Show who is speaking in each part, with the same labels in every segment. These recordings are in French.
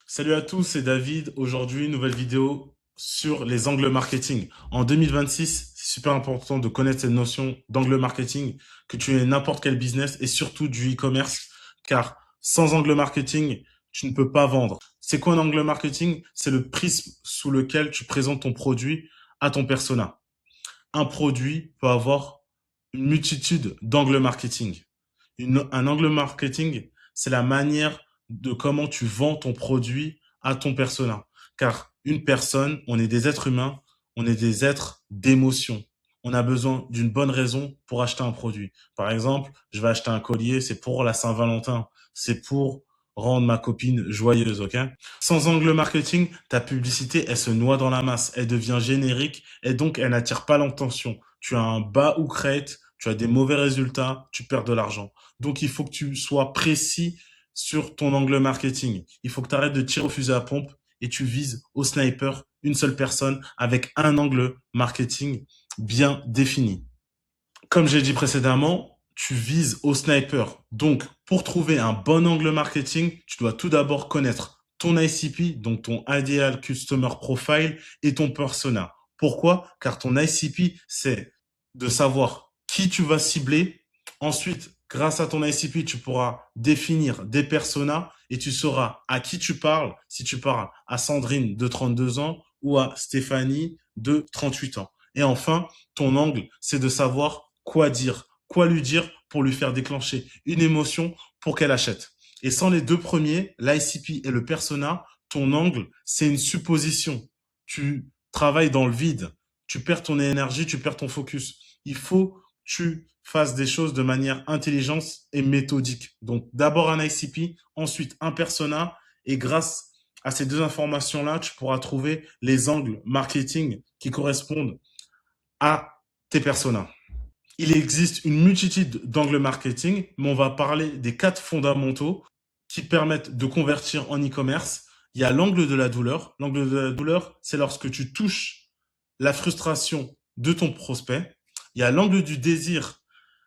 Speaker 1: Salut à tous, c'est David. Aujourd'hui, nouvelle vidéo sur les angles marketing. En 2026, c'est super important de connaître cette notion d'angle marketing, que tu aies n'importe quel business et surtout du e-commerce, car sans angle marketing, tu ne peux pas vendre. C'est quoi un angle marketing? C'est le prisme sous lequel tu présentes ton produit à ton persona. Un produit peut avoir une multitude d'angles marketing. Un angle marketing, c'est la manière de comment tu vends ton produit à ton persona. Car une personne, on est des êtres humains, on est des êtres d'émotion. On a besoin d'une bonne raison pour acheter un produit. Par exemple, je vais acheter un collier, c'est pour la Saint-Valentin, c'est pour rendre ma copine joyeuse, ok? Sans angle marketing, ta publicité, elle se noie dans la masse, elle devient générique et donc elle n'attire pas l'attention. Tu as un bas ou crête, tu as des mauvais résultats, tu perds de l'argent. Donc, il faut que tu sois précis sur ton angle marketing. Il faut que tu arrêtes de tirer au fusil à pompe et tu vises au sniper une seule personne avec un angle marketing bien défini. Comme j'ai dit précédemment, tu vises au sniper. Donc, pour trouver un bon angle marketing, tu dois tout d'abord connaître ton ICP, donc ton Ideal Customer Profile et ton persona. Pourquoi? Car ton ICP, c'est de savoir qui tu vas cibler. Ensuite, grâce à ton ICP, tu pourras définir des personas et tu sauras à qui tu parles, si tu parles à Sandrine de 32 ans ou à Stéphanie de 38 ans. Et enfin, ton angle, c'est de savoir quoi dire, quoi lui dire pour lui faire déclencher une émotion pour qu'elle achète. Et sans les deux premiers, l'ICP et le persona, ton angle, c'est une supposition. Tu travailles dans le vide, tu perds ton énergie, tu perds ton focus. Il faut que tu fasses des choses de manière intelligente et méthodique. Donc d'abord un ICP, ensuite un persona, et grâce à ces deux informations-là, tu pourras trouver les angles marketing qui correspondent à tes personas. Il existe une multitude d'angles marketing, mais on va parler des quatre fondamentaux qui permettent de convertir en e-commerce. Il y a l'angle de la douleur. L'angle de la douleur, c'est lorsque tu touches la frustration de ton prospect. Il y a l'angle du désir,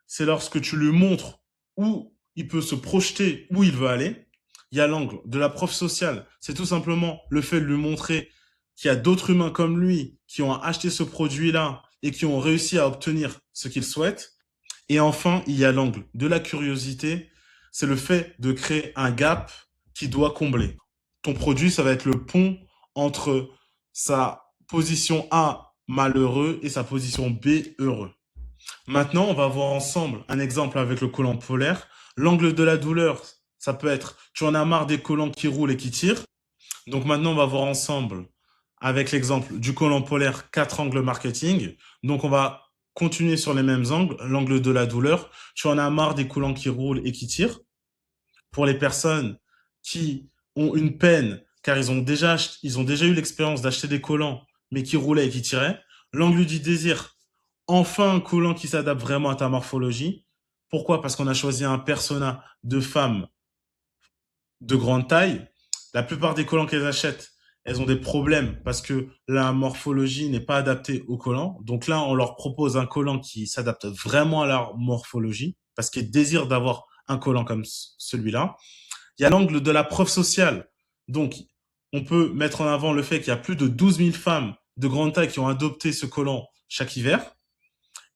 Speaker 1: c'est lorsque tu lui montres où il peut se projeter, où il veut aller. Il y a l'angle de la preuve sociale, c'est tout simplement le fait de lui montrer qu'il y a d'autres humains comme lui qui ont acheté ce produit-là et qui ont réussi à obtenir ce qu'ils souhaitent. Et enfin, il y a l'angle de la curiosité, c'est le fait de créer un gap qui doit combler. Ton produit, ça va être le pont entre sa position A malheureux et sa position B heureux. Maintenant, on va voir ensemble un exemple avec le collant polaire. L'angle de la douleur, ça peut être tu en as marre des collants qui roulent et qui tirent. Donc maintenant, on va voir ensemble avec l'exemple du collant polaire 4 angles marketing. Donc on va continuer sur les mêmes angles. L'angle de la douleur, tu en as marre des collants qui roulent et qui tirent. Pour les personnes qui ont une peine car ils ont déjà eu l'expérience d'acheter des collants mais qui roulaient et qui tiraient. L'angle du désir, enfin un collant qui s'adapte vraiment à ta morphologie. Pourquoi? Parce qu'on a choisi un persona de femme de grande taille. La plupart des collants qu'elles achètent, elles ont des problèmes parce que la morphologie n'est pas adaptée au collant. Donc là, on leur propose un collant qui s'adapte vraiment à leur morphologie parce qu'elles désirent d'avoir un collant comme celui-là. Il y a l'angle de la preuve sociale. Donc, on peut mettre en avant le fait qu'il y a plus de 12 000 femmes de grande taille qui ont adopté ce collant chaque hiver.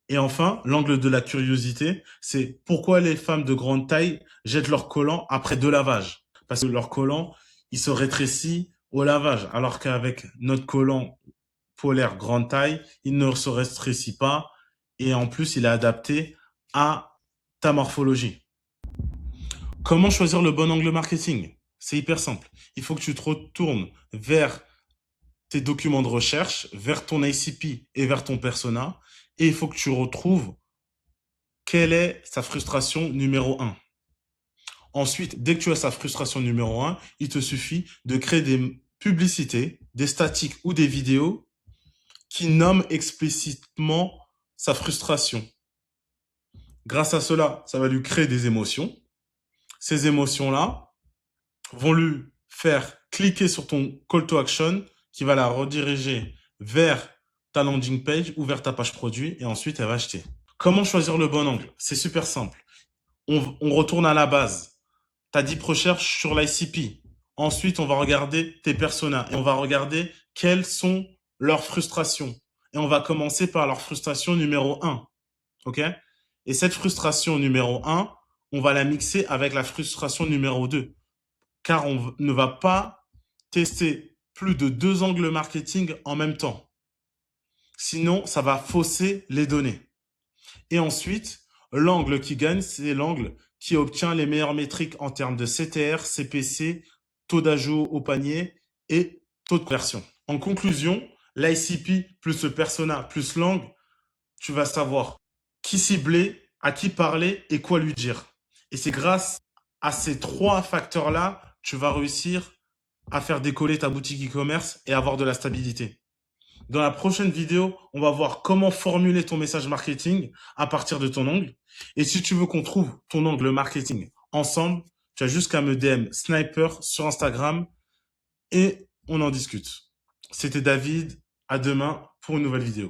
Speaker 1: Et enfin, l'angle de la curiosité, c'est pourquoi les femmes de grande taille jettent leur collant après 2 lavages. Parce que leur collant, il se rétrécit au lavage, alors qu'avec notre collant polaire grande taille, il ne se rétrécit pas et en plus, il est adapté à ta morphologie. Comment choisir le bon angle marketing? C'est hyper simple. Il faut que tu te retournes vers tes documents de recherche, vers ton ICP et vers ton persona. Et il faut que tu retrouves quelle est sa frustration numéro un. Ensuite, dès que tu as sa frustration numéro un, il te suffit de créer des publicités, des statiques ou des vidéos qui nomment explicitement sa frustration. Grâce à cela, ça va lui créer des émotions. Ces émotions-là vont lui faire cliquer sur ton call to action qui va la rediriger vers ta landing page ou vers ta page produit et ensuite elle va acheter. Comment choisir le bon angle? C'est super simple. On retourne à la base. Tu as 10 recherches sur l'ICP. Ensuite, on va regarder tes personas et on va regarder quelles sont leurs frustrations. Et on va commencer par leur frustration numéro un. OK? Et cette frustration numéro un, on va la mixer avec la frustration numéro 2. Car on ne va pas tester plus de 2 angles marketing en même temps. Sinon, ça va fausser les données. Et ensuite, l'angle qui gagne, c'est l'angle qui obtient les meilleures métriques en termes de CTR, CPC, taux d'ajout au panier et taux de conversion. En conclusion, l'ICP plus le persona plus l'angle, tu vas savoir qui cibler, à qui parler et quoi lui dire. Et c'est grâce à ces 3 facteurs-là, tu vas réussir à faire décoller ta boutique e-commerce et avoir de la stabilité. Dans la prochaine vidéo, on va voir comment formuler ton message marketing à partir de ton angle. Et si tu veux qu'on trouve ton angle marketing ensemble, tu as juste qu'à me DM Sniper sur Instagram et on en discute. C'était David, à demain pour une nouvelle vidéo.